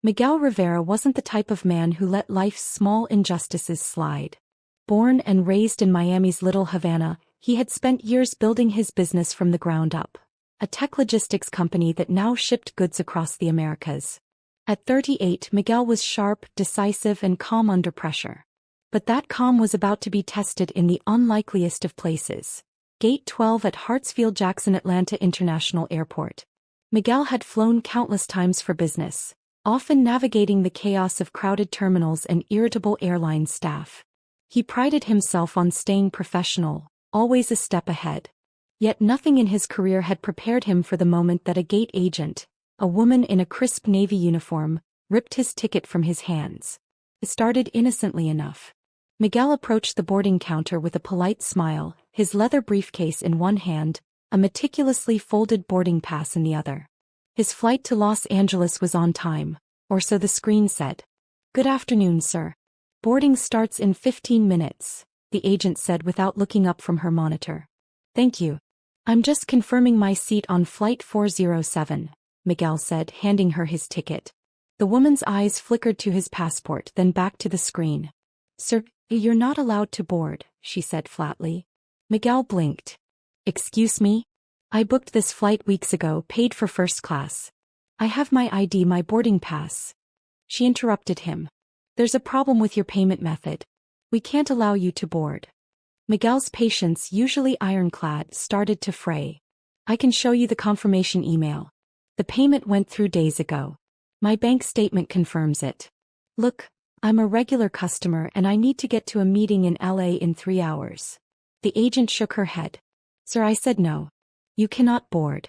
Miguel Rivera wasn't the type of man who let life's small injustices slide. Born and raised in Miami's Little Havana, he had spent years building his business from the ground up, a tech logistics company that now shipped goods across the Americas. At 38, Miguel was sharp, decisive, and calm under pressure. But that calm was about to be tested in the unlikeliest of places. Gate 12 at Hartsfield-Jackson Atlanta International Airport. Miguel had flown countless times for business, often navigating the chaos of crowded terminals and irritable airline staff. He prided himself on staying professional, always a step ahead. Yet nothing in his career had prepared him for the moment that a gate agent, a woman in a crisp navy uniform, ripped his ticket from his hands. It started innocently enough. Miguel approached the boarding counter with a polite smile, his leather briefcase in one hand, a meticulously folded boarding pass in the other. His flight to Los Angeles was on time, or so the screen said. "Good afternoon, sir. Boarding starts in 15 minutes, the agent said without looking up from her monitor. "Thank you. I'm just confirming my seat on Flight 407, Miguel said, handing her his ticket. The woman's eyes flickered to his passport, then back to the screen. "Sir, you're not allowed to board," she said flatly. Miguel blinked. "Excuse me? I booked this flight weeks ago, paid for first class. I have my ID, my boarding pass." She interrupted him. "There's a problem with your payment method. We can't allow you to board." Miguel's patience, usually ironclad, started to fray. "I can show you the confirmation email. The payment went through days ago. My bank statement confirms it. Look, I'm a regular customer and I need to get to a meeting in LA in 3 hours." The agent shook her head. "Sir, I said no. You cannot board."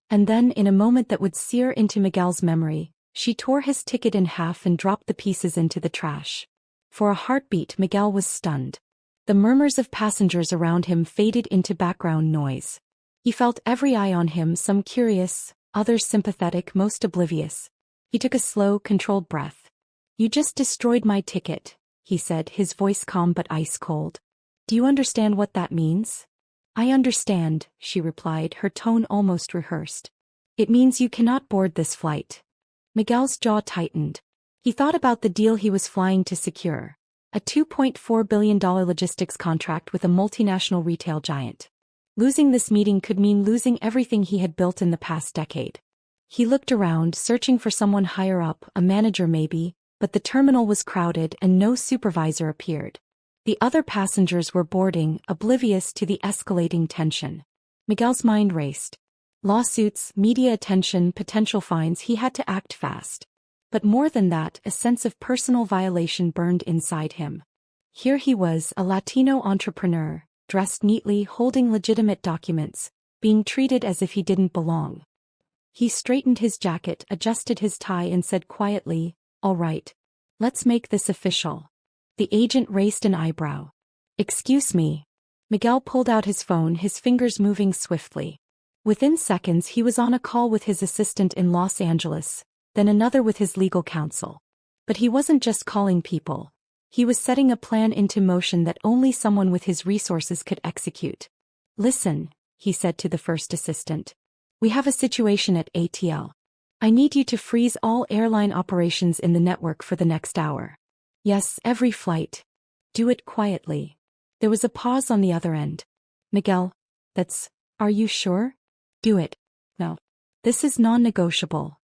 And then, in a moment that would sear into Miguel's memory, she tore his ticket in half and dropped the pieces into the trash. For a heartbeat, Miguel was stunned. The murmurs of passengers around him faded into background noise. He felt every eye on him, some curious, others sympathetic, most oblivious. He took a slow, controlled breath. "You just destroyed my ticket," he said, his voice calm but ice cold. "Do you understand what that means?" "I understand," she replied, her tone almost rehearsed. "It means you cannot board this flight." Miguel's jaw tightened. He thought about the deal he was flying to secure, a $2.4 billion logistics contract with a multinational retail giant. Losing this meeting could mean losing everything he had built in the past decade. He looked around, searching for someone higher up, a manager maybe, but the terminal was crowded and no supervisor appeared. The other passengers were boarding, oblivious to the escalating tension. Miguel's mind raced. Lawsuits, media attention, potential fines. He had to act fast. But more than that, a sense of personal violation burned inside him. Here he was, a Latino entrepreneur, dressed neatly, holding legitimate documents, being treated as if he didn't belong. He straightened his jacket, adjusted his tie, and said quietly, "All right. Let's make this official." The agent raised an eyebrow. "Excuse me." Miguel pulled out his phone, his fingers moving swiftly. Within seconds he was on a call with his assistant in Los Angeles, then another with his legal counsel. But he wasn't just calling people. He was setting a plan into motion that only someone with his resources could execute. "Listen," he said to the first assistant. "We have a situation at ATL. I need you to freeze all airline operations in the network for the next hour. Yes, every flight. Do it quietly." There was a pause on the other end. "Miguel, are you sure?" "Do it." "No. This is non-negotiable."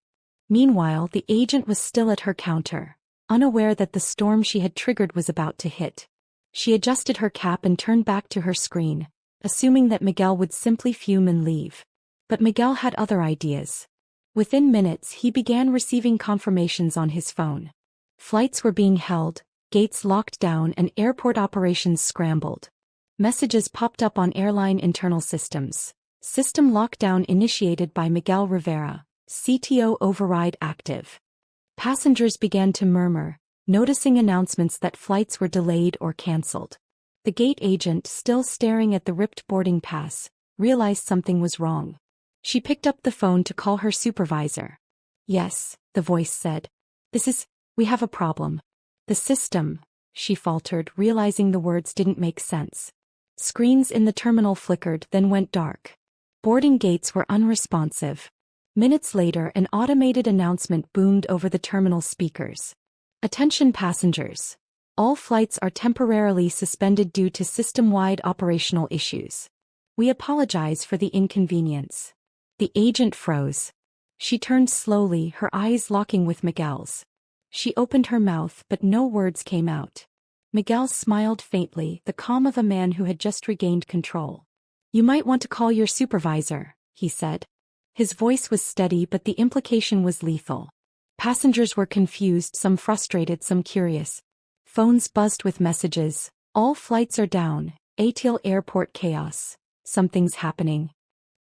Meanwhile, the agent was still at her counter, unaware that the storm she had triggered was about to hit. She adjusted her cap and turned back to her screen, assuming that Miguel would simply fume and leave. But Miguel had other ideas. Within minutes, he began receiving confirmations on his phone. Flights were being held, gates locked down, and airport operations scrambled. Messages popped up on airline internal systems. System lockdown initiated by Miguel Rivera. CTO override active. Passengers began to murmur, noticing announcements that flights were delayed or canceled. The gate agent, still staring at the ripped boarding pass, realized something was wrong. She picked up the phone to call her supervisor. "Yes," the voice said. We have a problem." "The system," she faltered, realizing the words didn't make sense. Screens in the terminal flickered, then went dark. Boarding gates were unresponsive. Minutes later, an automated announcement boomed over the terminal speakers. Attention passengers. All flights are temporarily suspended due to system-wide operational issues. We apologize for the inconvenience. The agent froze. She turned slowly, her eyes locking with Miguel's. She opened her mouth, but no words came out. Miguel smiled faintly, the calm of a man who had just regained control. You might want to call your supervisor, he said. His voice was steady, but the implication was lethal. Passengers were confused, some frustrated, some curious. Phones buzzed with messages. All flights are down. ATL airport chaos. Something's happening.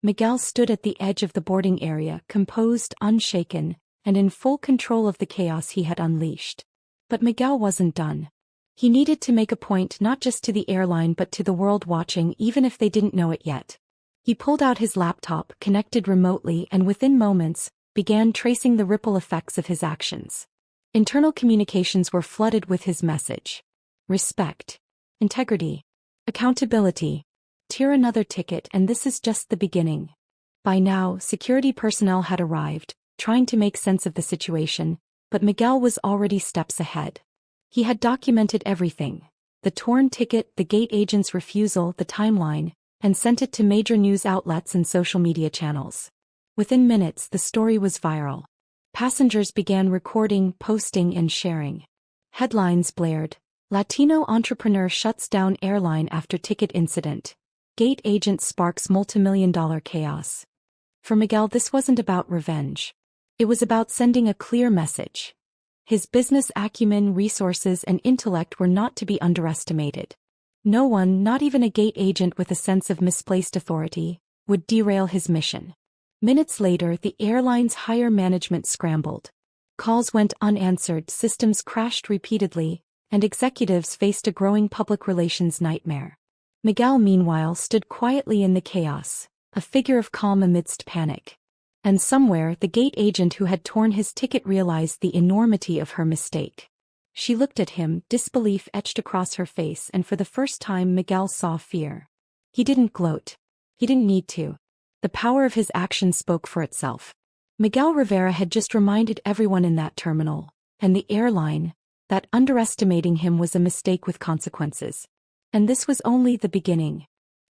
Miguel stood at the edge of the boarding area, composed, unshaken, and in full control of the chaos he had unleashed. But Miguel wasn't done. He needed to make a point not just to the airline but to the world watching, even if they didn't know it yet. He pulled out his laptop, connected remotely, and within moments, began tracing the ripple effects of his actions. Internal communications were flooded with his message. Respect. Integrity. Accountability. Tier another ticket, and this is just the beginning. By now, security personnel had arrived, trying to make sense of the situation, but Miguel was already steps ahead. He had documented everything. The torn ticket, the gate agent's refusal, the timeline, and sent it to major news outlets and social media channels. Within minutes, the story was viral. Passengers began recording, posting, and sharing. Headlines blared. Latino entrepreneur shuts down airline after ticket incident. Gate agent sparks multimillion-dollar chaos. For Miguel, this wasn't about revenge. It was about sending a clear message. His business acumen, resources, and intellect were not to be underestimated. No one, not even a gate agent with a sense of misplaced authority, would derail his mission. Minutes later, the airline's higher management scrambled. Calls went unanswered, systems crashed repeatedly, and executives faced a growing public relations nightmare. Miguel, meanwhile, stood quietly in the chaos, a figure of calm amidst panic. And somewhere, the gate agent who had torn his ticket realized the enormity of her mistake. She looked at him, disbelief etched across her face, and for the first time Miguel saw fear. He didn't gloat. He didn't need to. The power of his action spoke for itself. Miguel Rivera had just reminded everyone in that terminal, and the airline, that underestimating him was a mistake with consequences. And this was only the beginning.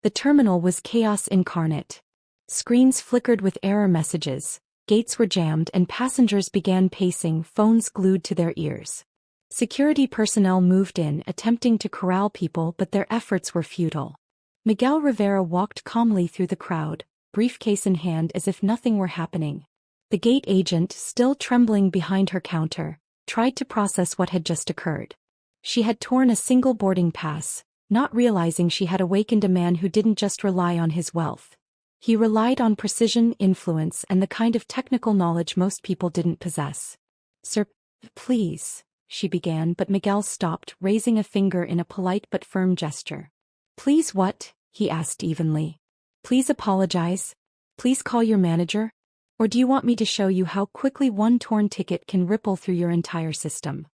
The terminal was chaos incarnate. Screens flickered with error messages, gates were jammed, and passengers began pacing, phones glued to their ears. Security personnel moved in, attempting to corral people, but their efforts were futile. Miguel Rivera walked calmly through the crowd, briefcase in hand, as if nothing were happening. The gate agent, still trembling behind her counter, tried to process what had just occurred. She had torn a single boarding pass, not realizing she had awakened a man who didn't just rely on his wealth. He relied on precision, influence, and the kind of technical knowledge most people didn't possess. Sir, please, she began, but Miguel stopped, raising a finger in a polite but firm gesture. Please what? He asked evenly. Please apologize. Please call your manager. Or do you want me to show you how quickly one torn ticket can ripple through your entire system?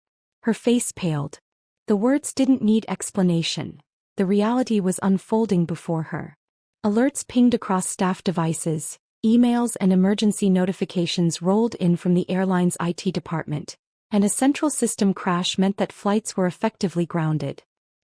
Her face paled. The words didn't need explanation. The reality was unfolding before her. Alerts pinged across staff devices, emails and emergency notifications rolled in from the airline's IT department, and a central system crash meant that flights were effectively grounded.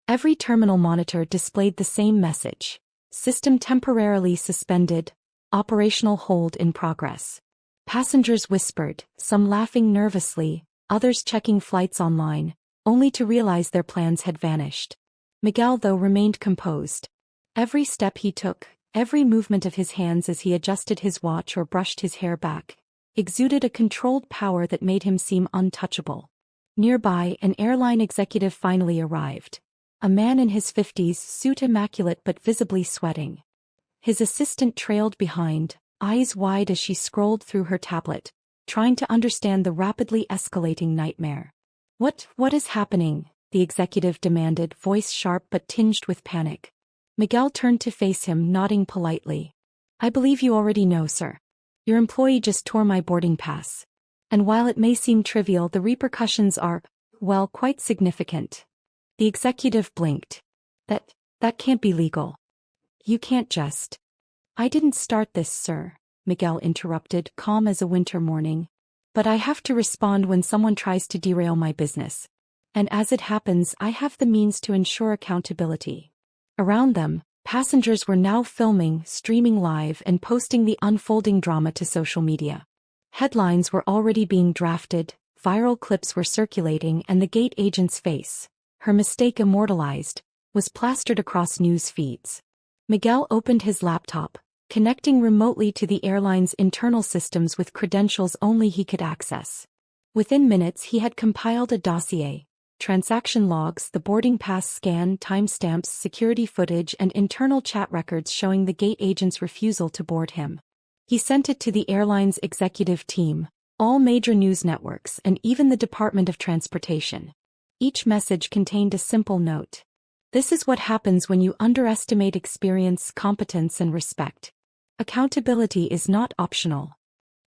Every terminal monitor displayed the same message: system temporarily suspended, operational hold in progress. Passengers whispered, some laughing nervously, others checking flights online, only to realize their plans had vanished. Miguel, though, remained composed. Every step he took, every movement of his hands as he adjusted his watch or brushed his hair back, exuded a controlled power that made him seem untouchable. Nearby, an airline executive finally arrived. A man in his 50s, suit immaculate but visibly sweating. His assistant trailed behind, eyes wide as she scrolled through her tablet, trying to understand the rapidly escalating nightmare. What is happening? The executive demanded, voice sharp but tinged with panic. Miguel turned to face him, nodding politely. I believe you already know, sir. Your employee just tore my boarding pass. And while it may seem trivial, the repercussions are, well, quite significant. The executive blinked. That can't be legal. You can't just. I didn't start this, sir. Miguel interrupted, calm as a winter morning. "But I have to respond when someone tries to derail my business. And as it happens, I have the means to ensure accountability." Around them, passengers were now filming, streaming live, and posting the unfolding drama to social media. Headlines were already being drafted, viral clips were circulating, and the gate agent's face, her mistake immortalized, was plastered across news feeds. Miguel opened his laptop, connecting remotely to the airline's internal systems with credentials only he could access. Within minutes he had compiled a dossier: transaction logs, the boarding pass scan, timestamps, security footage, and internal chat records showing the gate agent's refusal to board him. He sent it to the airline's executive team, all major news networks, and even the Department of Transportation. Each message contained a simple note: "This is what happens when you underestimate experience, competence, and respect. Accountability is not optional."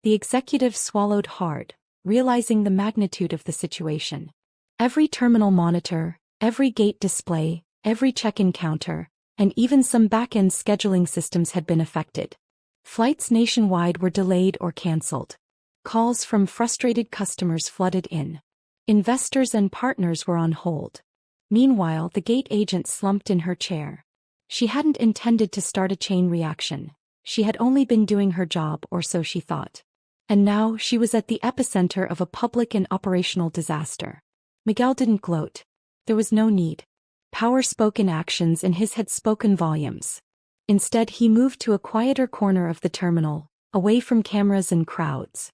The executive swallowed hard, realizing the magnitude of the situation. Every terminal monitor, every gate display, every check-in counter, and even some back-end scheduling systems had been affected. Flights nationwide were delayed or cancelled. Calls from frustrated customers flooded in. Investors and partners were on hold. Meanwhile, the gate agent slumped in her chair. She hadn't intended to start a chain reaction. She had only been doing her job, or so she thought. And now she was at the epicenter of a public and operational disaster. Miguel didn't gloat. There was no need. Power spoke in actions, and his had spoken volumes. Instead, he moved to a quieter corner of the terminal, away from cameras and crowds.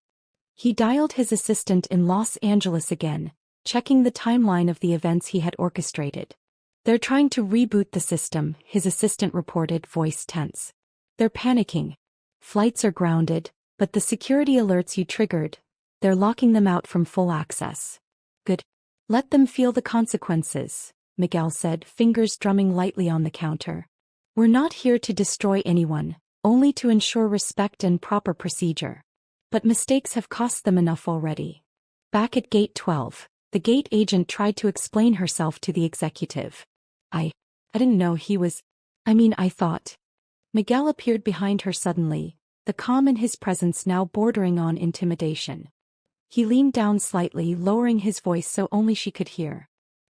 He dialed his assistant in Los Angeles again, checking the timeline of the events he had orchestrated. "They're trying to reboot the system," his assistant reported, voice tense. "They're panicking. Flights are grounded, but the security alerts you triggered, they're locking them out from full access." "Good. Let them feel the consequences," Miguel said, fingers drumming lightly on the counter. "We're not here to destroy anyone, only to ensure respect and proper procedure. But mistakes have cost them enough already." Back at Gate 12, the gate agent tried to explain herself to the executive. I didn't know he was. I thought." Miguel appeared behind her suddenly, the calm in his presence now bordering on intimidation. He leaned down slightly, lowering his voice so only she could hear.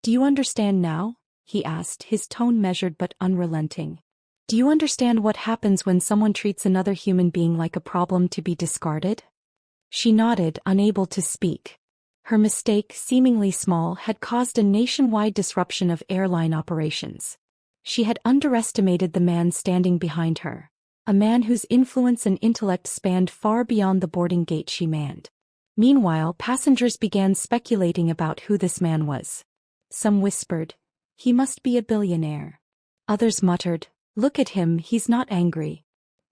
"Do you understand now?" he asked, his tone measured but unrelenting. "Do you understand what happens when someone treats another human being like a problem to be discarded?" She nodded, unable to speak. Her mistake, seemingly small, had caused a nationwide disruption of airline operations. She had underestimated the man standing behind her, a man whose influence and intellect spanned far beyond the boarding gate she manned. Meanwhile, passengers began speculating about who this man was. Some whispered, "He must be a billionaire." Others muttered, "Look at him, he's not angry.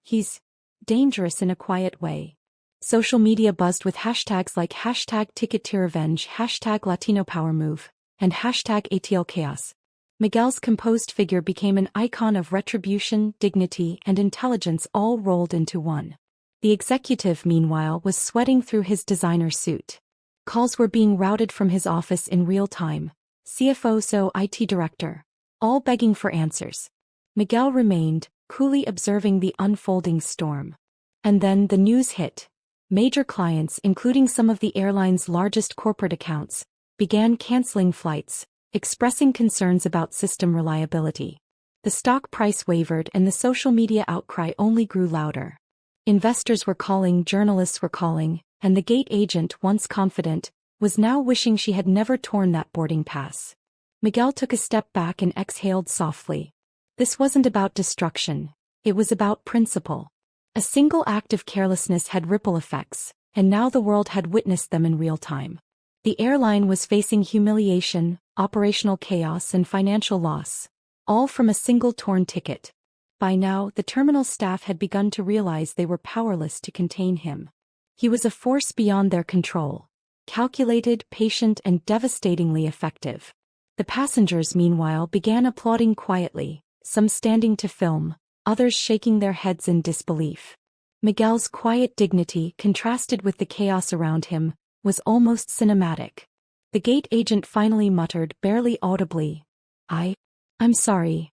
He's dangerous in a quiet way." Social media buzzed with hashtags like #TicketToRevenge, #LatinoPowerMove, and #ATLChaos. Miguel's composed figure became an icon of retribution, dignity, and intelligence all rolled into one. The executive, meanwhile, was sweating through his designer suit. Calls were being routed from his office in real time. CFO, IT director, all begging for answers. Miguel remained, coolly observing the unfolding storm. And then the news hit. Major clients, including some of the airline's largest corporate accounts, began canceling flights, expressing concerns about system reliability. The stock price wavered, and the social media outcry only grew louder. Investors were calling, journalists were calling, and the gate agent, once confident, was now wishing she had never torn that boarding pass. Miguel took a step back and exhaled softly. This wasn't about destruction. It was about principle. A single act of carelessness had ripple effects, and now the world had witnessed them in real time. The airline was facing humiliation, operational chaos, and financial loss, all from a single torn ticket. By now, the terminal staff had begun to realize they were powerless to contain him. He was a force beyond their control, calculated, patient, and devastatingly effective. The passengers, meanwhile, began applauding quietly, some standing to film, others shaking their heads in disbelief. Miguel's quiet dignity, contrasted with the chaos around him, was almost cinematic. The gate agent finally muttered, barely audibly, I'm sorry."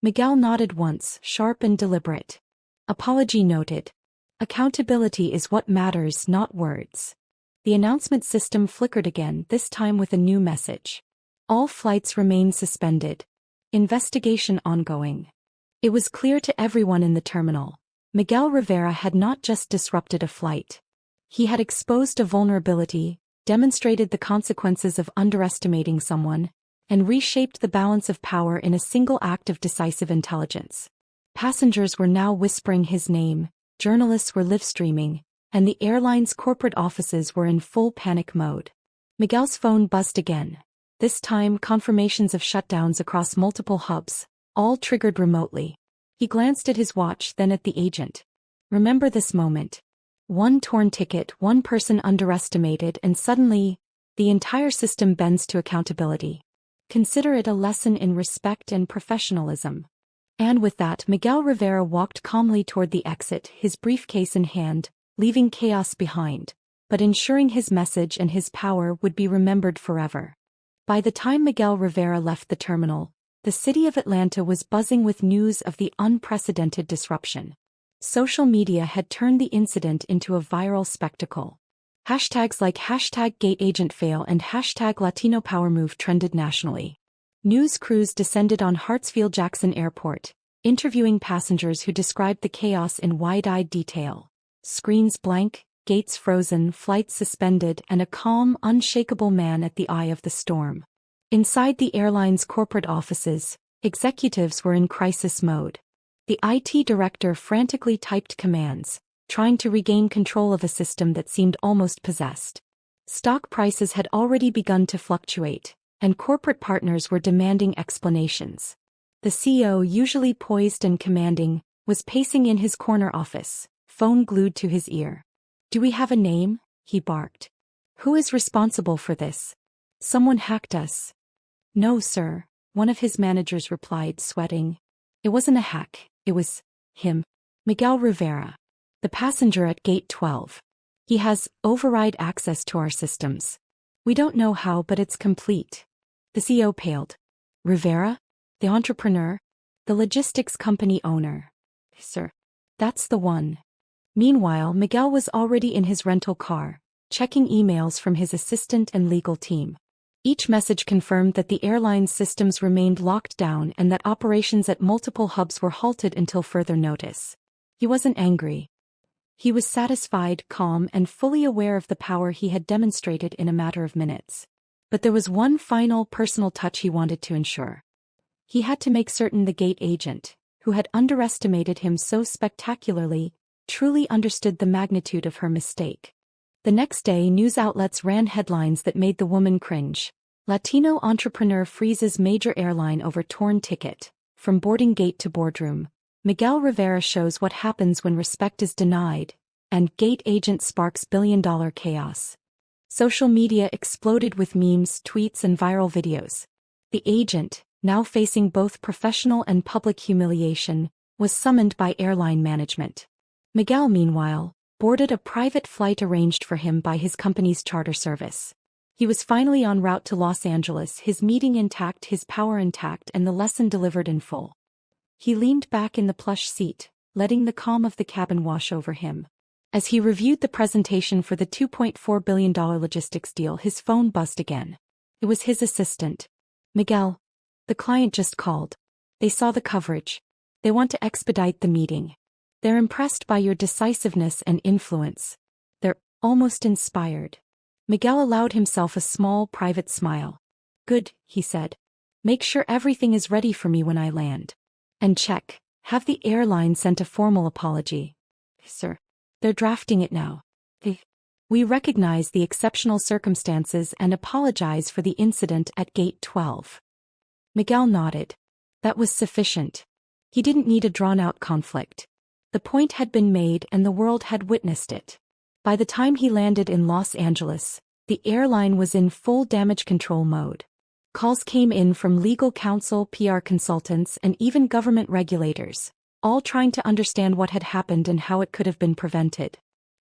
Miguel nodded once, sharp and deliberate. "Apology noted." Accountability is what matters, not words. The announcement system flickered again, this time with a new message. All flights remain suspended. Investigation ongoing. It was clear to everyone in the terminal. Miguel Rivera had not just disrupted a flight. He had exposed a vulnerability, demonstrated the consequences of underestimating someone, and reshaped the balance of power in a single act of decisive intelligence. Passengers were now whispering his name, journalists were live-streaming, and the airline's corporate offices were in full panic mode. Miguel's phone buzzed again. This time, confirmations of shutdowns across multiple hubs, all triggered remotely. He glanced at his watch, then at the agent. Remember this moment. One torn ticket, one person underestimated, and suddenly, the entire system bends to accountability. Consider it a lesson in respect and professionalism. And with that, Miguel Rivera walked calmly toward the exit, his briefcase in hand, leaving chaos behind, but ensuring his message and his power would be remembered forever. By the time Miguel Rivera left the terminal, the city of Atlanta was buzzing with news of the unprecedented disruption. Social media had turned the incident into a viral spectacle. Hashtags like #GateAgentFail and #LatinoPowerMove trended nationally. News crews descended on Hartsfield-Jackson Airport, interviewing passengers who described the chaos in wide-eyed detail. Screens blank, gates frozen, flights suspended, and a calm, unshakable man at the eye of the storm. Inside the airline's corporate offices, executives were in crisis mode. The IT director frantically typed commands, trying to regain control of a system that seemed almost possessed. Stock prices had already begun to fluctuate, and corporate partners were demanding explanations. The CEO, usually poised and commanding, was pacing in his corner office, phone glued to his ear. "Do we have a name?" he barked. "Who is responsible for this? Someone hacked us." "No, sir," one of his managers replied, sweating. "It wasn't a hack, it was him. Miguel Rivera. The passenger at gate 12. He has override access to our systems. We don't know how, but it's complete." The CEO paled. "Rivera? The entrepreneur? The logistics company owner?" "Sir. That's the one." Meanwhile, Miguel was already in his rental car, checking emails from his assistant and legal team. Each message confirmed that the airline's systems remained locked down and that operations at multiple hubs were halted until further notice. He wasn't angry. He was satisfied, calm, and fully aware of the power he had demonstrated in a matter of minutes. But there was one final personal touch he wanted to ensure. He had to make certain the gate agent, who had underestimated him so spectacularly, truly understood the magnitude of her mistake. The next day, news outlets ran headlines that made the woman cringe. Latino entrepreneur freezes major airline over torn ticket, from boarding gate to boardroom. Miguel Rivera shows what happens when respect is denied, and gate agent sparks billion-dollar chaos. Social media exploded with memes, tweets, and viral videos. The agent, now facing both professional and public humiliation, was summoned by airline management. Miguel, meanwhile, boarded a private flight arranged for him by his company's charter service. He was finally en route to Los Angeles, his meeting intact, his power intact, and the lesson delivered in full. He leaned back in the plush seat, letting the calm of the cabin wash over him. As he reviewed the presentation for the $2.4 billion logistics deal, his phone buzzed again. It was his assistant. "Miguel, the client just called. They saw the coverage. They want to expedite the meeting. They're impressed by your decisiveness and influence. They're almost inspired." Miguel allowed himself a small, private smile. "Good," he said. "Make sure everything is ready for me when I land. And check, have the airline sent a formal apology?" "Sir. They're drafting it now. We recognize the exceptional circumstances and apologize for the incident at Gate 12." Miguel nodded. That was sufficient. He didn't need a drawn-out conflict. The point had been made and the world had witnessed it. By the time he landed in Los Angeles, the airline was in full damage control mode. Calls came in from legal counsel, PR consultants, and even government regulators, all trying to understand what had happened and how it could have been prevented.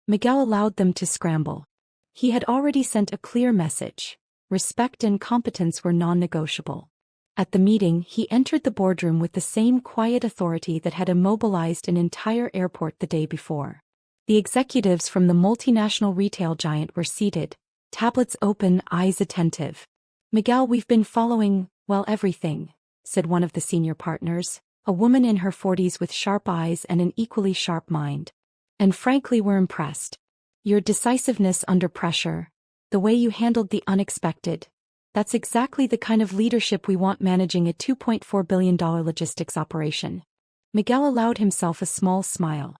Miguel allowed them to scramble. He had already sent a clear message. Respect and competence were non-negotiable. At the meeting, he entered the boardroom with the same quiet authority that had immobilized an entire airport the day before. The executives from the multinational retail giant were seated, tablets open, eyes attentive. "Miguel, we've been following, well, everything," said one of the senior partners, a woman in her 40s with sharp eyes and an equally sharp mind. "And frankly, we're impressed. Your decisiveness under pressure, the way you handled the unexpected. That's exactly the kind of leadership we want managing a $2.4 billion logistics operation." Miguel allowed himself a small smile.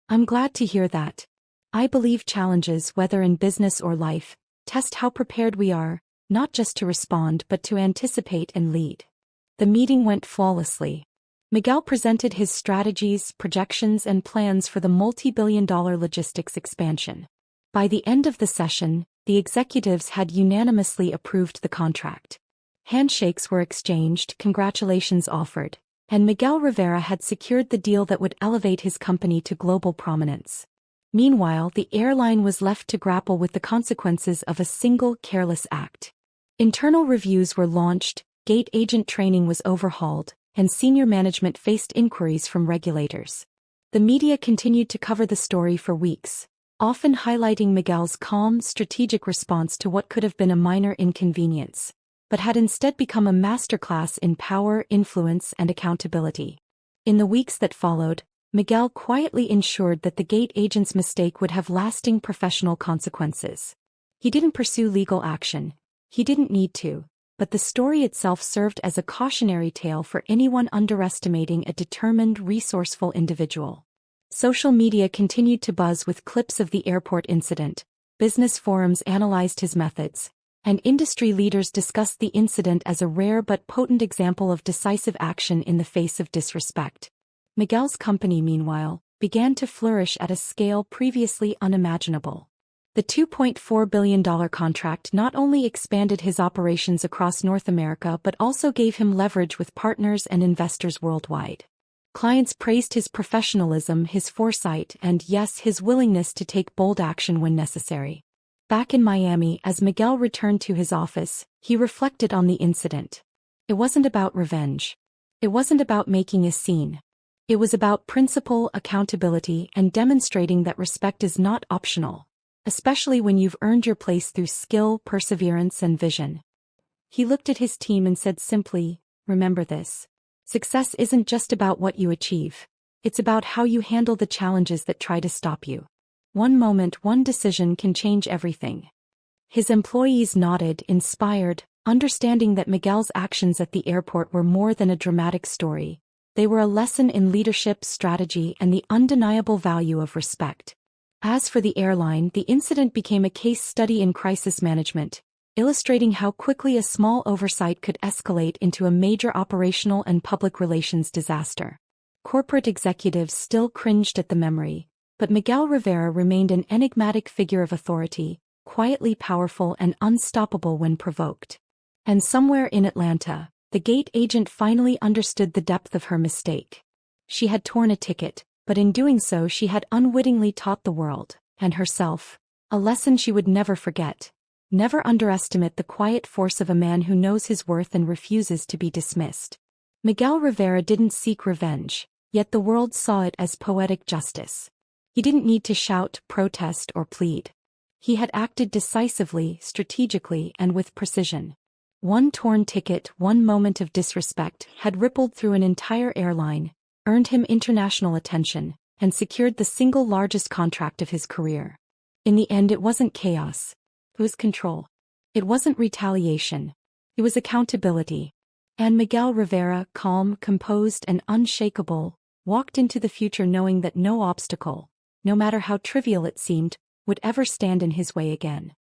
"I'm glad to hear that. I believe challenges, whether in business or life, test how prepared we are, not just to respond but to anticipate and lead." The meeting went flawlessly. Miguel presented his strategies, projections, and plans for the multi-billion-dollar logistics expansion. By the end of the session, the executives had unanimously approved the contract. Handshakes were exchanged, congratulations offered, and Miguel Rivera had secured the deal that would elevate his company to global prominence. Meanwhile, the airline was left to grapple with the consequences of a single careless act. Internal reviews were launched, gate agent training was overhauled, and senior management faced inquiries from regulators. The media continued to cover the story for weeks, often highlighting Miguel's calm, strategic response to what could have been a minor inconvenience, but had instead become a masterclass in power, influence, and accountability. In the weeks that followed, Miguel quietly ensured that the gate agent's mistake would have lasting professional consequences. He didn't pursue legal action. He didn't need to. But the story itself served as a cautionary tale for anyone underestimating a determined, resourceful individual. Social media continued to buzz with clips of the airport incident, business forums analyzed his methods, and industry leaders discussed the incident as a rare but potent example of decisive action in the face of disrespect. Miguel's company, meanwhile, began to flourish at a scale previously unimaginable. The $2.4 billion contract not only expanded his operations across North America but also gave him leverage with partners and investors worldwide. Clients praised his professionalism, his foresight, and yes, his willingness to take bold action when necessary. Back in Miami, as Miguel returned to his office, he reflected on the incident. It wasn't about revenge. It wasn't about making a scene. It was about principle, accountability, and demonstrating that respect is not optional, especially when you've earned your place through skill, perseverance, and vision. He looked at his team and said simply, "Remember this. Success isn't just about what you achieve. It's about how you handle the challenges that try to stop you. One moment, one decision can change everything." His employees nodded, inspired, understanding that Miguel's actions at the airport were more than a dramatic story. They were a lesson in leadership, strategy, and the undeniable value of respect. As for the airline, the incident became a case study in crisis management, illustrating how quickly a small oversight could escalate into a major operational and public relations disaster. Corporate executives still cringed at the memory, but Miguel Rivera remained an enigmatic figure of authority, quietly powerful and unstoppable when provoked. And somewhere in Atlanta, the gate agent finally understood the depth of her mistake. She had torn a ticket, but in doing so she had unwittingly taught the world, and herself, a lesson she would never forget. Never underestimate the quiet force of a man who knows his worth and refuses to be dismissed. Miguel Rivera didn't seek revenge, yet the world saw it as poetic justice. He didn't need to shout, protest, or plead. He had acted decisively, strategically, and with precision. One torn ticket, one moment of disrespect, had rippled through an entire airline, earned him international attention, and secured the single largest contract of his career. In the end, it wasn't chaos. It was control. It wasn't retaliation. It was accountability. And Miguel Rivera, calm, composed, and unshakable, walked into the future knowing that no obstacle, no matter how trivial it seemed, would ever stand in his way again.